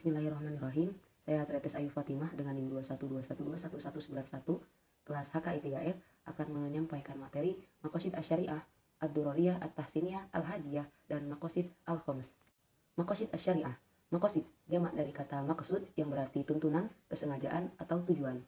Bismillahirrahmanirrahim. Saya Tretes Ayu Fatimah dengan NIM 212121191 kelas HKI3F akan menyampaikan materi Maqasid Asy-Syariah, Ad-Durariyah, At-Tahsiniyah, Al-Hajiyah, dan Maqasid Al-Khoms. Maqasid Asy-Syariah. Maqasid jamak dari kata maqsud yang berarti tuntunan, kesengajaan, atau tujuan.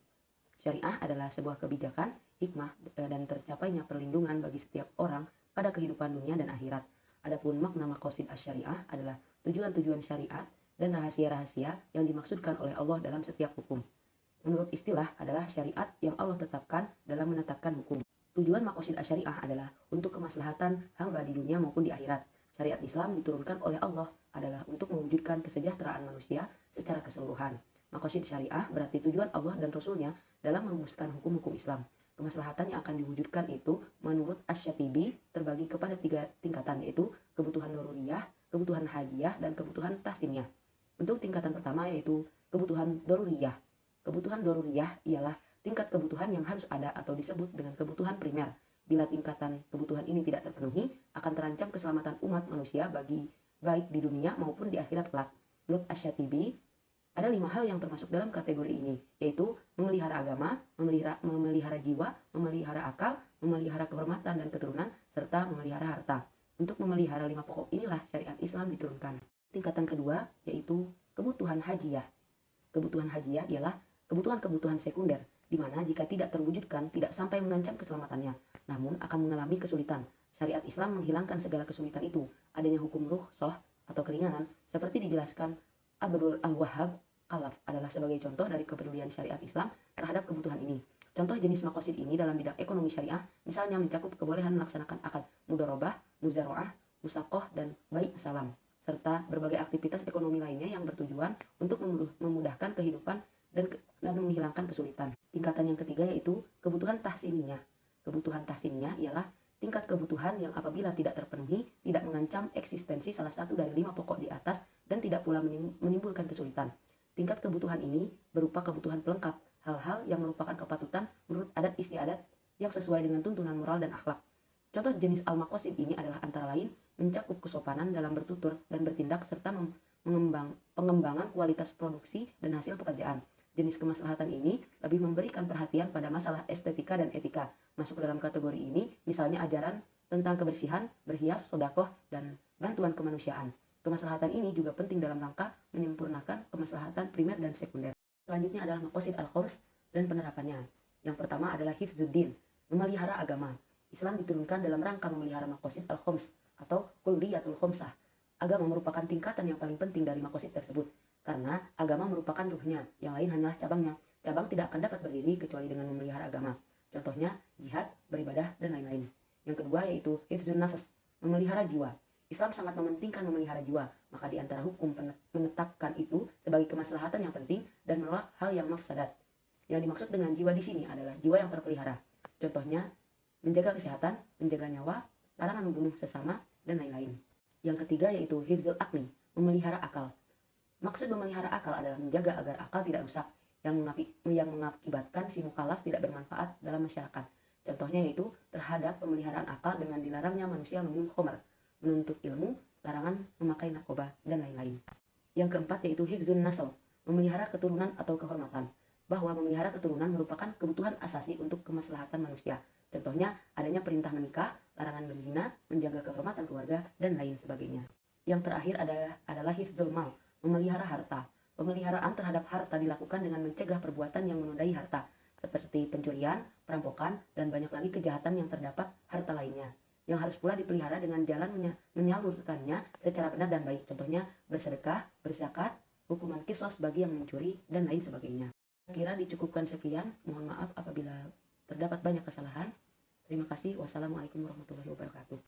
Syariah adalah sebuah kebijakan, hikmah, dan tercapainya perlindungan bagi setiap orang pada kehidupan dunia dan akhirat. Adapun makna maqasid asy-syariah adalah tujuan-tujuan syariat dan rahasia-rahasia yang dimaksudkan oleh Allah dalam setiap hukum. Menurut istilah adalah syariat yang Allah tetapkan dalam menetapkan hukum. Tujuan maqasid asy-syariah adalah untuk kemaslahatan hamba di dunia maupun di akhirat. Syariat Islam diturunkan oleh Allah adalah untuk mewujudkan kesejahteraan manusia secara keseluruhan. Maqasid syariah berarti tujuan Allah dan Rasulnya dalam merumuskan hukum-hukum Islam. Kemaslahatan yang akan diwujudkan itu menurut Asy-Syatibi terbagi kepada 3 tingkatan, yaitu kebutuhan daruriyah, kebutuhan hajiyah, dan kebutuhan tahsiniyah. Untuk tingkatan pertama yaitu kebutuhan daruriyah. Kebutuhan daruriyah ialah tingkat kebutuhan yang harus ada atau disebut dengan kebutuhan primer. Bila tingkatan kebutuhan ini tidak terpenuhi, akan terancam keselamatan umat manusia baik di dunia maupun di akhirat kelak. Menurut Asy-Syatibi, ada 5 hal yang termasuk dalam kategori ini, yaitu memelihara agama, memelihara jiwa, memelihara akal, memelihara kehormatan dan keturunan, serta memelihara harta. Untuk memelihara 5 pokok inilah syariat Islam diturunkan. Tingkatan kedua yaitu kebutuhan hajiyah. Kebutuhan hajiyah ialah kebutuhan-kebutuhan sekunder, di mana jika tidak terwujudkan tidak sampai mengancam keselamatannya, namun akan mengalami kesulitan. Syariat Islam menghilangkan segala kesulitan itu. Adanya hukum rukhsah atau keringanan seperti dijelaskan Abdul Al-Wahhab Khalaf adalah sebagai contoh dari kepedulian syariat Islam terhadap kebutuhan ini. Contoh jenis maqasid ini dalam bidang ekonomi syariah misalnya mencakup kebolehan melaksanakan akad mudharabah, muzara'ah, musaqah, dan bai' salam, serta berbagai aktivitas ekonomi lainnya yang bertujuan untuk memudahkan kehidupan dan menghilangkan kesulitan. Tingkatan yang ketiga yaitu kebutuhan tahsiniyah. Kebutuhan tahsiniyah ialah tingkat kebutuhan yang apabila tidak terpenuhi tidak mengancam eksistensi salah satu dari 5 pokok di atas dan tidak pula menimbulkan kesulitan. Tingkat kebutuhan ini berupa kebutuhan pelengkap, hal-hal yang merupakan kepatutan menurut adat istiadat yang sesuai dengan tuntunan moral dan akhlak. Contoh jenis al-maqasid ini adalah antara lain mencakup kesopanan dalam bertutur dan bertindak serta pengembangan kualitas produksi dan hasil pekerjaan. Jenis kemaslahatan ini lebih memberikan perhatian pada masalah estetika dan etika. Masuk dalam kategori ini misalnya ajaran tentang kebersihan, berhias, sedekah, dan bantuan kemanusiaan. Kemaslahatan ini juga penting dalam rangka menyempurnakan kemaslahatan primer dan sekunder. Selanjutnya adalah maqasid al-khoms dan penerapannya. Yang pertama adalah hifzuddin, memelihara agama. Islam diturunkan dalam rangka memelihara maqasid al-khoms atau kulliyatul khomsah. Agama merupakan tingkatan yang paling penting dari maqasid tersebut, karena agama merupakan ruhnya, yang lain hanyalah cabangnya. Cabang tidak akan dapat berdiri kecuali dengan memelihara agama. Contohnya jihad, beribadah, dan lain-lain. Yang kedua yaitu hifzun nafs, memelihara jiwa. Islam sangat mementingkan memelihara jiwa, maka di antara hukum menetapkan itu sebagai kemaslahatan yang penting dan menolak hal yang mafsadat. Yang dimaksud dengan jiwa di sini adalah jiwa yang terpelihara. Contohnya menjaga kesehatan, menjaga nyawa, larangan membunuh sesama, dan lain-lain. Yang ketiga yaitu hifzul aqli, memelihara akal. Maksud memelihara akal adalah menjaga agar akal tidak rusak, yang mengakibatkan si mukallaf tidak bermanfaat dalam masyarakat. Contohnya yaitu terhadap pemeliharaan akal dengan dilarangnya manusia minum khamr, menuntut ilmu, larangan memakai narkoba, dan lain-lain. Yang keempat yaitu hifzun nasl, memelihara keturunan atau kehormatan. Bahwa memelihara keturunan merupakan kebutuhan asasi untuk kemaslahatan manusia. Contohnya adanya perintah menikah, larangan berzina, menjaga kehormatan keluarga, dan lain sebagainya. Yang terakhir adalah hifzul mal, memelihara harta. Pemeliharaan terhadap harta dilakukan dengan mencegah perbuatan yang menodai harta, seperti pencurian, perampokan, dan banyak lagi kejahatan yang terdapat harta lainnya, yang harus pula dipelihara dengan jalan menyalurkannya secara benar dan baik. Contohnya bersedekah, berzakat, hukuman qisas bagi yang mencuri, dan lain sebagainya. Kira dicukupkan sekian. Mohon maaf apabila terdapat banyak kesalahan. Terima kasih. Wassalamualaikum warahmatullahi wabarakatuh.